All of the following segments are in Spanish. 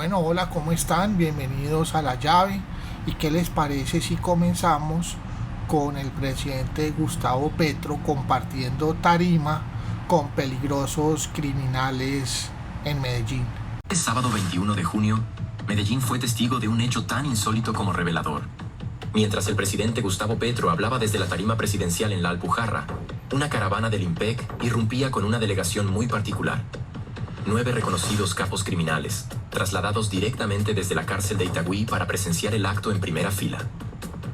Bueno, hola, ¿cómo están? Bienvenidos a La Llave. ¿Y qué les parece si comenzamos con el presidente Gustavo Petro compartiendo tarima con peligrosos criminales en Medellín? El sábado 21 de junio, Medellín fue testigo de un hecho tan insólito como revelador. Mientras el presidente Gustavo Petro hablaba desde la tarima presidencial en La Alpujarra, una caravana del IMPEC irrumpía con una delegación muy particular. 9 reconocidos capos criminales, trasladados directamente desde la cárcel de Itagüí para presenciar el acto en primera fila.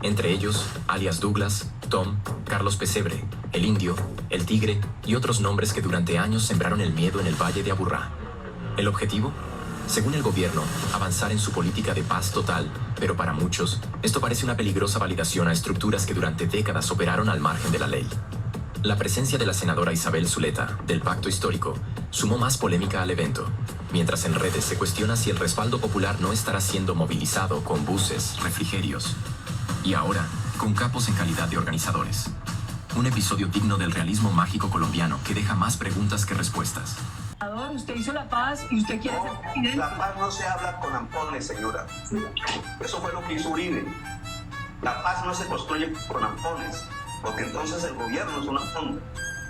Entre ellos, alias Douglas, Tom, Carlos Pesebre, El Indio, El Tigre y otros nombres que durante años sembraron el miedo en el Valle de Aburrá. ¿El objetivo? Según el gobierno, avanzar en su política de paz total, pero para muchos, esto parece una peligrosa validación a estructuras que durante décadas operaron al margen de la ley. La presencia de la senadora Isabel Zuleta, del Pacto Histórico, sumó más polémica al evento, mientras en redes se cuestiona si el respaldo popular no estará siendo movilizado con buses, refrigerios y ahora, con capos en calidad de organizadores. Un episodio digno del realismo mágico colombiano que deja más preguntas que respuestas. Usted hizo la paz y usted quiere ser presidente. La paz no se habla con ampones, señora. Eso fue lo que hizo Uribe. La paz no se construye con ampones, porque entonces el gobierno es un ampón.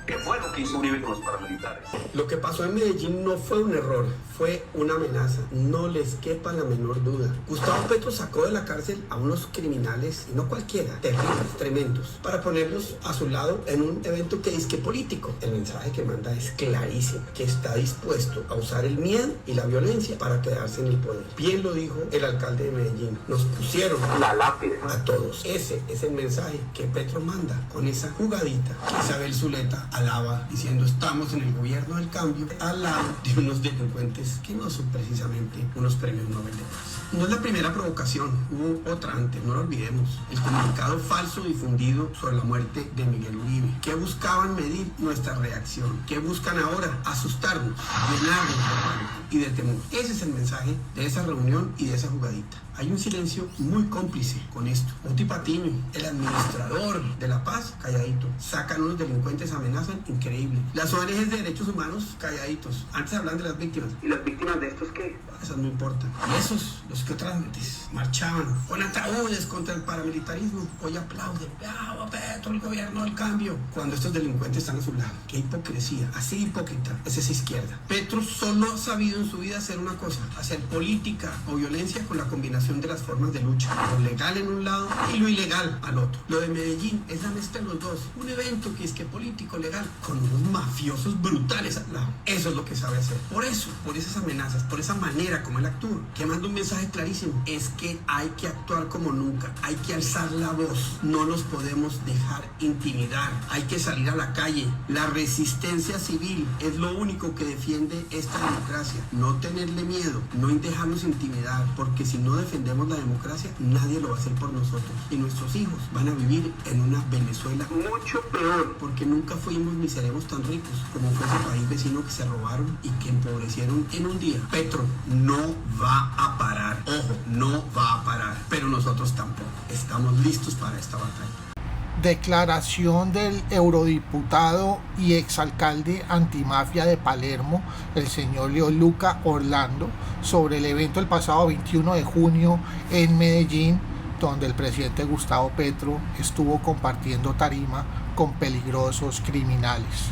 ¿Qué fue lo que hizo Uribe con los paramilitares? Lo que pasó en Medellín no fue un error, fue una amenaza. No les quepa la menor duda. Gustavo Petro sacó de la cárcel a unos criminales, y no cualquiera, terribles, tremendos, para ponerlos a su lado en un evento que es que político. El mensaje que manda es clarísimo, que está dispuesto a usar el miedo y la violencia para quedarse en el poder. Bien lo dijo el alcalde de Medellín. Nos pusieron la lápida a todos. Ese es el mensaje que Petro manda con esa jugadita que Isabel Zuleta alaba diciendo estamos en el gobierno del cambio al lado de unos delincuentes que no son precisamente unos premios Nobel de Paz. No es la primera provocación, hubo otra antes, no lo olvidemos. El comunicado falso difundido sobre la muerte de Miguel Uribe. ¿Qué buscaban medir nuestra reacción? ¿Qué buscan ahora? Asustarnos, llenarnos de pánico y de temor. Ese es el mensaje de esa reunión y de esa jugadita. Hay un silencio muy cómplice con esto. Oti Patiño, el administrador de la paz, calladito. Sacan unos delincuentes, amenazan, increíble. Las ONGs de derechos humanos, calladitos. Antes hablan de las víctimas. ¿Y las víctimas de estos qué? Esas no importan. Y esos, los que otras antes marchaban con ataúdes contra el paramilitarismo, hoy aplauden. ¡Bravo, Petro, el gobierno del cambio! Cuando estos delincuentes están a su lado. ¡Qué hipocresía! Así hipócrita es esa izquierda. Petro solo ha sabido en su vida hacer una cosa: hacer política o violencia con la combinación de las formas de lucha, lo legal en un lado y lo ilegal al otro. Lo de Medellín es la mezcla de los dos, un evento que es que político legal con unos mafiosos brutales al lado. Eso es lo que sabe hacer. Por eso, por esas amenazas, por esa manera como él actúa, que manda un mensaje clarísimo, es que hay que actuar como nunca, hay que alzar la voz, no nos podemos dejar intimidar, hay que salir a la calle. La resistencia civil es lo único que defiende esta democracia, no tenerle miedo, no dejarnos intimidar, porque si no defendemos la democracia, nadie lo va a hacer por nosotros. Y nuestros hijos van a vivir en una Venezuela mucho peor, porque nunca fuimos ni seremos tan ricos como fue ese país vecino que se robaron y que empobrecieron en un día. Petro no va a parar. Ojo, no va a parar. Pero nosotros tampoco. Estamos listos para esta batalla. Declaración del eurodiputado y exalcalde antimafia de Palermo, el señor Leoluca Orlando, sobre el evento el pasado 21 de junio en Medellín, donde el presidente Gustavo Petro estuvo compartiendo tarima con peligrosos criminales.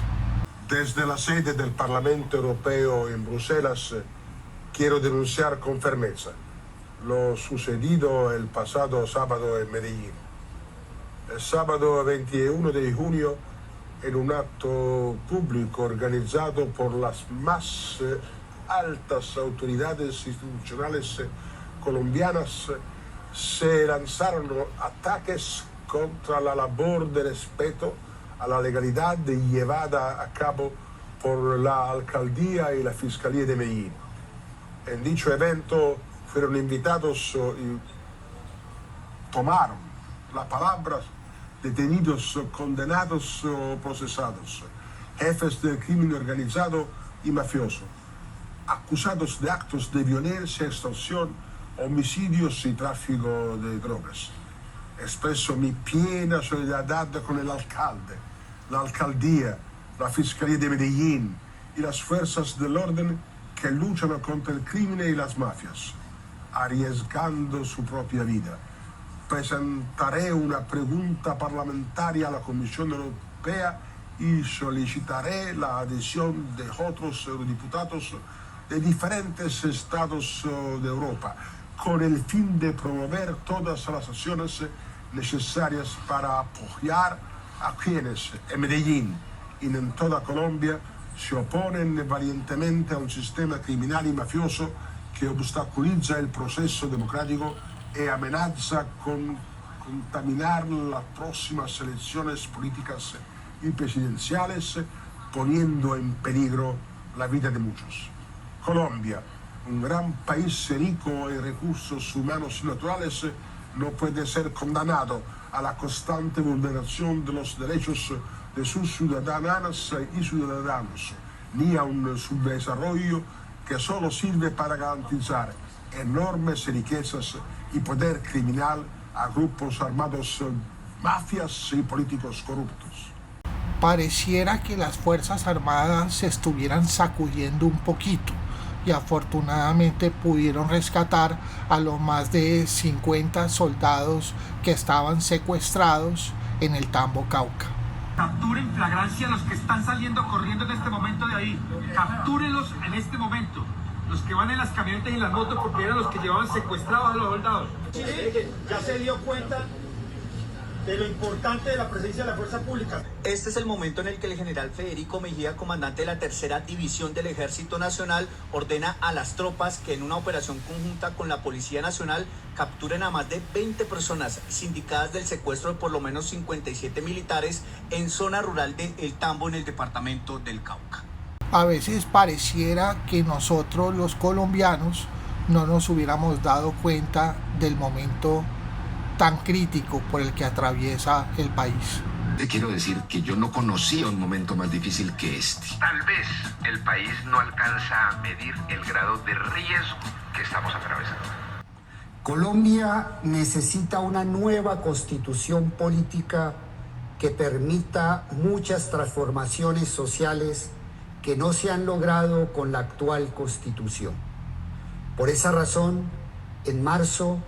Desde la sede del Parlamento Europeo en Bruselas, quiero denunciar con firmeza lo sucedido el pasado sábado en Medellín. El sábado 21 de junio, en un acto público organizado por las más altas autoridades institucionales colombianas, se lanzaron ataques contra la labor de respeto a la legalidad llevada a cabo por la alcaldía y la Fiscalía de Medellín. En dicho evento fueron invitados y tomaron la palabra detenidos, condenados o procesados, jefes del crimen organizado y mafioso, acusados de actos de violencia, extorsión, homicidios y tráfico de drogas. Expreso mi piena solidaridad con el alcalde, la alcaldía, la Fiscalía de Medellín y las fuerzas del orden que luchan contra el crimen y las mafias, arriesgando su propia vida. Presentaré una pregunta parlamentaria a la Comisión Europea y solicitaré la adhesión de otros eurodiputados de diferentes estados de Europa, con el fin de promover todas las acciones necesarias para apoyar a quienes en Medellín y en toda Colombia se oponen valientemente a un sistema criminal y mafioso que obstaculiza el proceso democrático y amenaza con contaminar las próximas elecciones políticas y presidenciales, poniendo en peligro la vida de muchos. Colombia, un gran país rico en recursos humanos y naturales, no puede ser condenado a la constante vulneración de los derechos de sus ciudadanas y ciudadanos, ni a un subdesarrollo que solo sirve para garantizar enormes riquezas y poder criminal a grupos armados, mafias y políticos corruptos. Pareciera que las Fuerzas Armadas se estuvieran sacudiendo un poquito y afortunadamente pudieron rescatar a los más de 50 soldados que estaban secuestrados en el Tambo, Cauca. Capturen en flagrancia a los que están saliendo corriendo en este momento de ahí. Captúrenlos en este momento. Los que van en las camionetas y en las motos, porque eran los que llevaban secuestrados a los soldados. Chile ya se dio cuenta de lo importante de la presencia de la fuerza pública. Este es el momento en el que el general Federico Mejía, comandante de la Tercera División del Ejército Nacional, ordena a las tropas que en una operación conjunta con la Policía Nacional capturen a más de 20 personas sindicadas del secuestro de por lo menos 57 militares en zona rural de El Tambo, en el departamento del Cauca. A veces pareciera que nosotros los colombianos no nos hubiéramos dado cuenta del momento tan crítico por el que atraviesa el país. Te quiero decir que yo no conocía un momento más difícil que este. Tal vez el país no alcanza a medir el grado de riesgo que estamos atravesando. Colombia necesita una nueva constitución política que permita muchas transformaciones sociales que no se han logrado con la actual constitución. Por esa razón, en marzo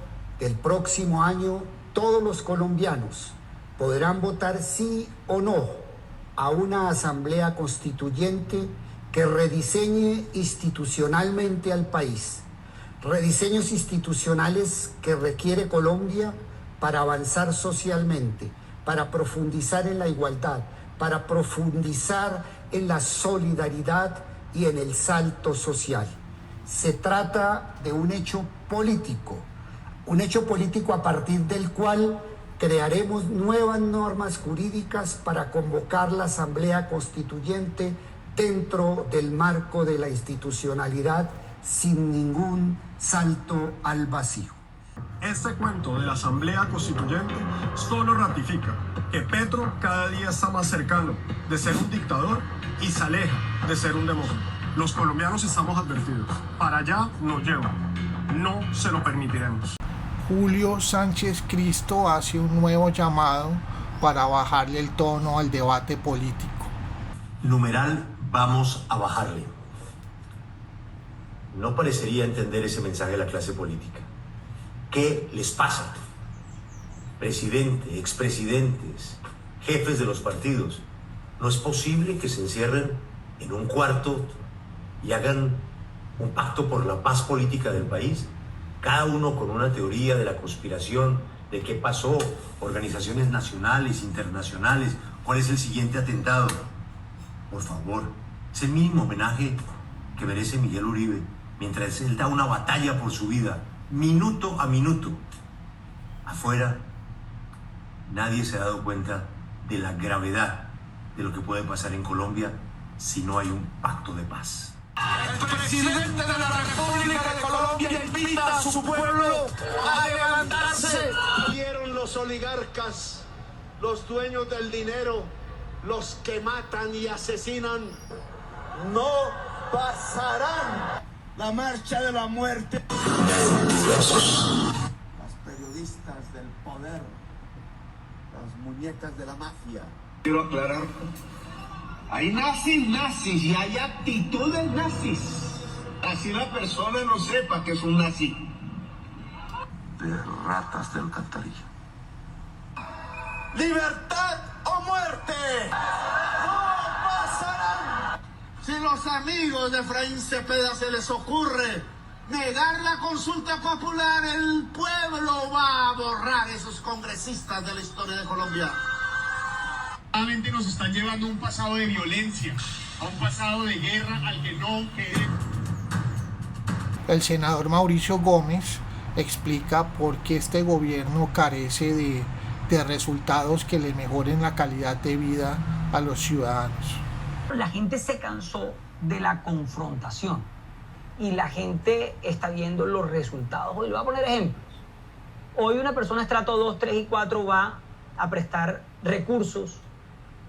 del próximo año, todos los colombianos podrán votar sí o no a una asamblea constituyente que rediseñe institucionalmente al país. Rediseños institucionales que requiere Colombia para avanzar socialmente, para profundizar en la igualdad, para profundizar en la solidaridad y en el salto social. Se trata de un hecho político a partir del cual crearemos nuevas normas jurídicas para convocar la Asamblea Constituyente dentro del marco de la institucionalidad sin ningún salto al vacío. Este cuento de la Asamblea Constituyente solo ratifica que Petro cada día está más cercano de ser un dictador y se aleja de ser un demócrata. Los colombianos estamos advertidos. Para allá nos llevan. No se lo permitiremos. Julio Sánchez Cristo hace un nuevo llamado para bajarle el tono al debate político. Numeral, vamos a bajarle. No parecería entender ese mensaje de la clase política. ¿Qué les pasa? Presidente, expresidentes, jefes de los partidos. ¿No es posible que se encierren en un cuarto y hagan un pacto por la paz política del país? Cada uno con una teoría de la conspiración, de qué pasó, organizaciones nacionales, internacionales, cuál es el siguiente atentado. Por favor, es el mínimo homenaje que merece Miguel Uribe, mientras él da una batalla por su vida, minuto a minuto. Afuera, nadie se ha dado cuenta de la gravedad de lo que puede pasar en Colombia si no hay un pacto de paz. El presidente de la República de Colombia invita a su pueblo a levantarse. Vieron los oligarcas, los dueños del dinero, los que matan y asesinan, no pasarán la marcha de la muerte. Los periodistas del poder, las muñecas de la mafia. Quiero aclarar, hay nazis y hay actitudes nazis. Así la persona no sepa que es un nazi. De ratas de alcantarilla. ¡Libertad o muerte! ¡No pasarán! Si los amigos de Efraín Cepeda se les ocurre negar la consulta popular, el pueblo va a borrar esos congresistas de la historia de Colombia. Realmente nos están llevando a un pasado de violencia, a un pasado de guerra al que no queremos. El senador Mauricio Gómez explica por qué este gobierno carece de resultados que le mejoren la calidad de vida a los ciudadanos. La gente se cansó de la confrontación y la gente está viendo los resultados. Hoy le voy a poner ejemplos. Hoy una persona estrato 2, 3 y 4 va a prestar recursos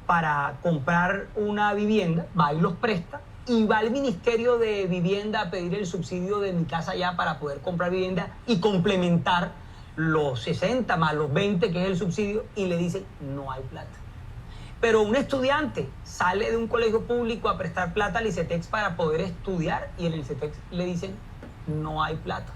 para comprar una vivienda, va y los presta, y va al Ministerio de Vivienda a pedir el subsidio de Mi Casa Ya para poder comprar vivienda y complementar los 60 más los 20 que es el subsidio, y le dicen no hay plata. Pero un estudiante sale de un colegio público a prestar plata al ICETEX para poder estudiar y en el ICETEX le dicen no hay plata.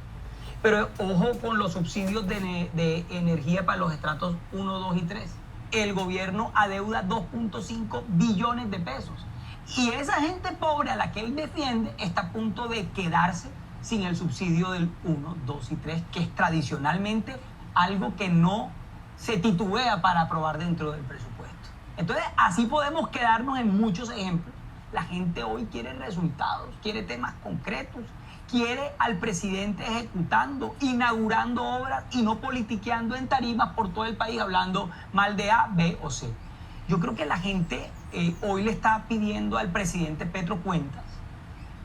Pero ojo con los subsidios de energía para los estratos 1, 2 y 3. El gobierno adeuda 2.5 billones de pesos. Y esa gente pobre a la que él defiende está a punto de quedarse sin el subsidio del 1, 2 y 3, que es tradicionalmente algo que no se titubea para aprobar dentro del presupuesto. Entonces, así podemos quedarnos en muchos ejemplos. La gente hoy quiere resultados, quiere temas concretos, quiere al presidente ejecutando, inaugurando obras y no politiqueando en tarimas por todo el país hablando mal de A, B o C. Yo creo que la gente hoy le está pidiendo al presidente Petro cuentas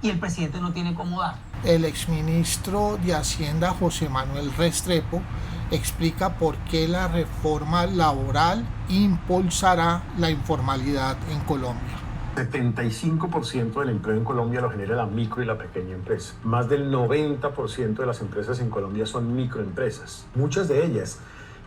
y el presidente no tiene cómo dar. El exministro de Hacienda José Manuel Restrepo explica por qué la reforma laboral impulsará la informalidad en Colombia. 75% del empleo en Colombia lo genera la micro y la pequeña empresa. Más del 90% de las empresas en Colombia son microempresas. Muchas de ellas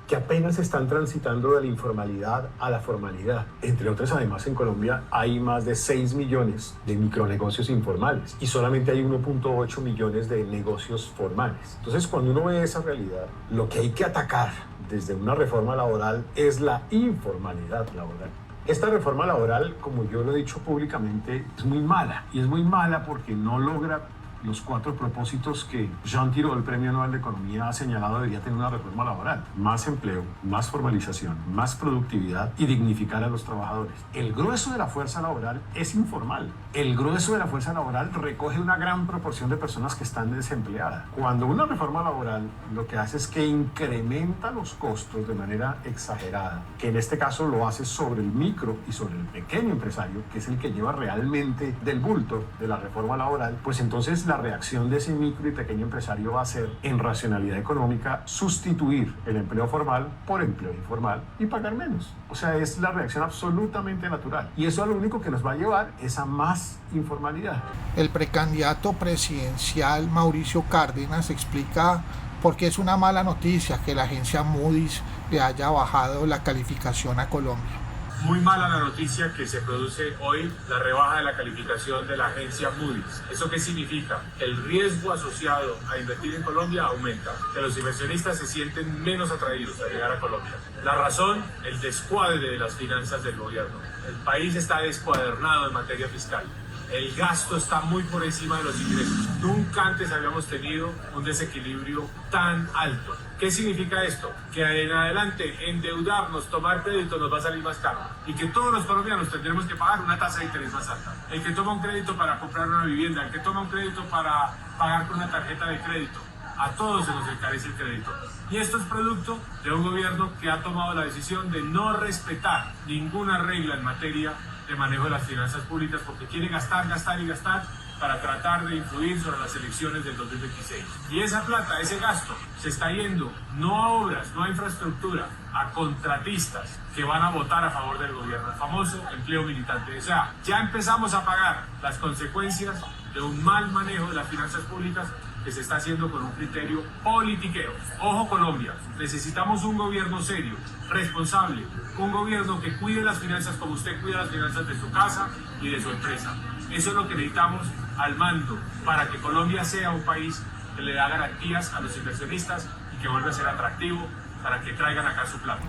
que apenas están transitando de la informalidad a la formalidad. Entre otras, además, en Colombia hay más de 6 millones de micronegocios informales y solamente hay 1.8 millones de negocios formales. Entonces, cuando uno ve esa realidad, lo que hay que atacar desde una reforma laboral es la informalidad laboral. Esta reforma laboral, como yo lo he dicho públicamente, es muy mala. Y es muy mala porque no logra los 4 propósitos que Jean Tirole, el Premio Nobel de Economía, ha señalado debería tener una reforma laboral. Más empleo, más formalización, más productividad y dignificar a los trabajadores. El grueso de la fuerza laboral es informal. El grueso de la fuerza laboral recoge una gran proporción de personas que están desempleadas. Cuando una reforma laboral lo que hace es que incrementa los costos de manera exagerada, que en este caso lo hace sobre el micro y sobre el pequeño empresario, que es el que lleva realmente del bulto de la reforma laboral, pues entonces la reacción de ese micro y pequeño empresario va a ser, en racionalidad económica, sustituir el empleo formal por empleo informal y pagar menos. O sea, es la reacción absolutamente natural. Y eso lo único que nos va a llevar es a más informalidad. El precandidato presidencial Mauricio Cárdenas explica por qué es una mala noticia que la agencia Moody's le haya bajado la calificación a Colombia. Muy mala la noticia que se produce hoy, la rebaja de la calificación de la agencia Moody's. ¿Eso qué significa? El riesgo asociado a invertir en Colombia aumenta, que los inversionistas se sienten menos atraídos a llegar a Colombia. La razón, el descuadre de las finanzas del gobierno. El país está descuadernado en materia fiscal. El gasto está muy por encima de los ingresos. Nunca antes habíamos tenido un desequilibrio tan alto. ¿Qué significa esto? Que en adelante endeudarnos, tomar crédito nos va a salir más caro y que todos los colombianos tendremos que pagar una tasa de interés más alta. El que toma un crédito para comprar una vivienda, el que toma un crédito para pagar con una tarjeta de crédito, a todos se nos encarece el crédito. Y esto es producto de un gobierno que ha tomado la decisión de no respetar ninguna regla en materia de manejo de las finanzas públicas porque quiere gastar, gastar y gastar para tratar de influir sobre las elecciones del 2026. Y esa plata, ese gasto, se está yendo no a obras, no a infraestructura, a contratistas que van a votar a favor del gobierno, el famoso empleo militante. O sea, ya empezamos a pagar las consecuencias de un mal manejo de las finanzas públicas que se está haciendo con un criterio politiqueo. Ojo Colombia, necesitamos un gobierno serio, responsable, un gobierno que cuide las finanzas como usted cuida las finanzas de su casa y de su empresa. Eso es lo que necesitamos al mando para que Colombia sea un país que le da garantías a los inversionistas y que vuelva a ser atractivo para que traigan acá su plata.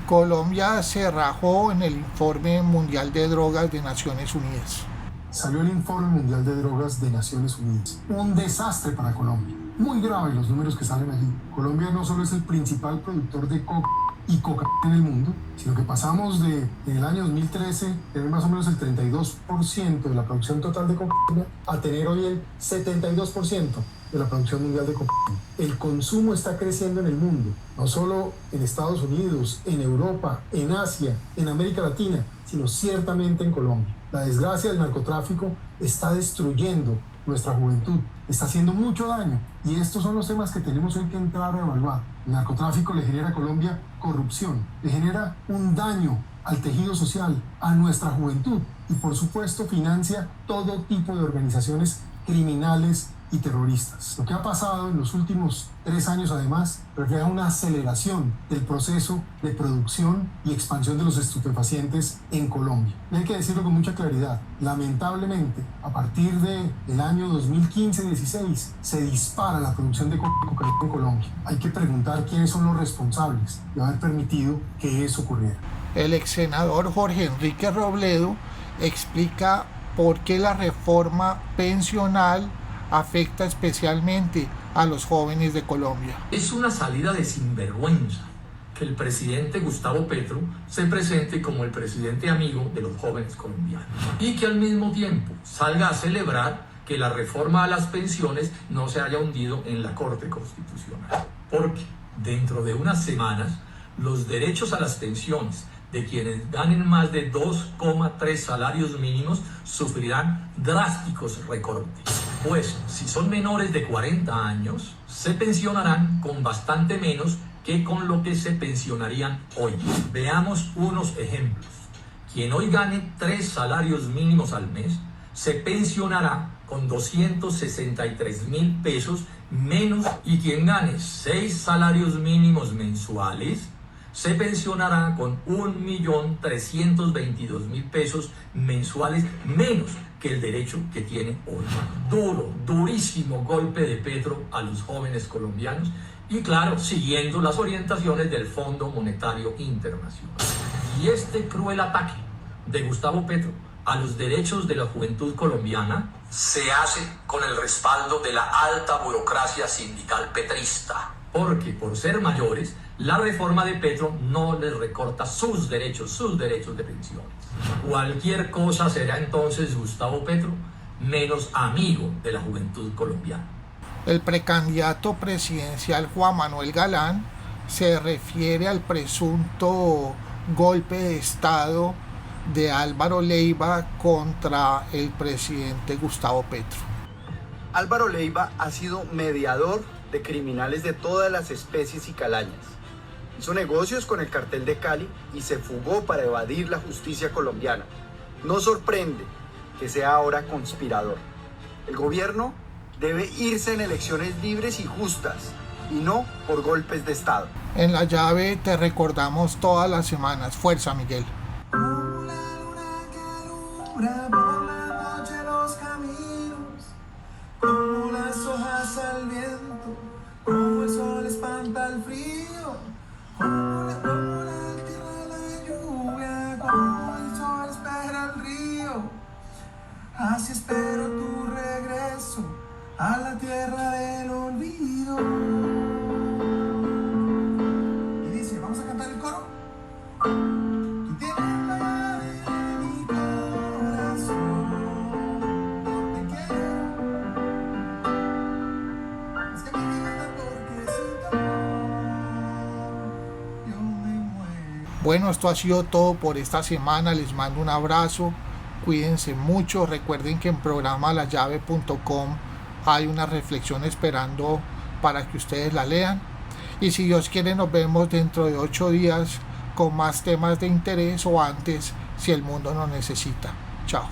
Colombia se rajó en el Informe Mundial de Drogas de Naciones Unidas. Salió el Informe Mundial de Drogas de Naciones Unidas. Un desastre para Colombia. Muy grave los números que salen allí. Colombia no solo es el principal productor de coca y cocaína en el mundo, sino que pasamos en el año 2013 tener más o menos el 32% de la producción total de cocaína a tener hoy el 72% de la producción mundial de cocaína. El consumo está creciendo en el mundo, no solo en Estados Unidos, en Europa, en Asia, en América Latina, sino ciertamente en Colombia. La desgracia del narcotráfico está destruyendo nuestra juventud, está haciendo mucho daño, y estos son los temas que tenemos hoy que entrar a evaluar. El narcotráfico le genera a Colombia corrupción, le genera un daño al tejido social, a nuestra juventud, y por supuesto financia todo tipo de organizaciones criminales y terroristas. Lo que ha pasado en los últimos 3 años, además, refleja una aceleración del proceso de producción y expansión de los estupefacientes en Colombia. Y hay que decirlo con mucha claridad, lamentablemente, a partir del año 2015-16, se dispara la producción de cocaína en Colombia. Hay que preguntar quiénes son los responsables de haber permitido que eso ocurriera. El ex senador Jorge Enrique Robledo explica por qué la reforma pensional afecta especialmente a los jóvenes de Colombia. Es una salida de sinvergüenza que el presidente Gustavo Petro se presente como el presidente amigo de los jóvenes colombianos y que al mismo tiempo salga a celebrar que la reforma a las pensiones no se haya hundido en la Corte Constitucional. Porque dentro de unas semanas los derechos a las pensiones de quienes ganen más de 2,3 salarios mínimos sufrirán drásticos recortes. Pues si son menores de 40 años, se pensionarán con bastante menos que con lo que se pensionarían hoy. Veamos unos ejemplos. Quien hoy gane 3 salarios mínimos al mes, se pensionará con 263.000 pesos menos, y quien gane 6 salarios mínimos mensuales, se pensionará con 1.322.000 pesos mensuales menos que el derecho que tiene hoy. Durísimo golpe de Petro a los jóvenes colombianos, y claro, siguiendo las orientaciones del Fondo Monetario Internacional. Y este cruel ataque de Gustavo Petro a los derechos de la juventud colombiana se hace con el respaldo de la alta burocracia sindical petrista, porque por ser mayores, la reforma de Petro no les recorta sus derechos de pensiones. Cualquier cosa será entonces Gustavo Petro menos amigo de la juventud colombiana. El precandidato presidencial Juan Manuel Galán se refiere al presunto golpe de Estado de Álvaro Leiva contra el presidente Gustavo Petro. Álvaro Leiva ha sido mediador de criminales de todas las especies y calañas. Hizo negocios con el cartel de Cali y se fugó para evadir la justicia colombiana. No sorprende que sea ahora conspirador. El gobierno debe irse en elecciones libres y justas, y no por golpes de Estado. En La Llave te recordamos todas las semanas. Fuerza, Miguel. Como la luna que alumbra por la noche los caminos, como las hojas al viento, como el sol espanta el frío, como la tierra la lluvia, como el sol espera el río. Así espero tu regreso a la tierra del olvido. Y dice, vamos a cantar el coro. Tú tienes la llave de mi corazón, yo te quiero. Es que me encanta porque sin tu amor yo me muero. Bueno, esto ha sido todo por esta semana. Les mando un abrazo. Cuídense mucho. Recuerden que en programalayave.com hay una reflexión esperando para que ustedes la lean. Y si Dios quiere, nos vemos dentro de 8 días con más temas de interés, o antes si el mundo nos necesita. Chao.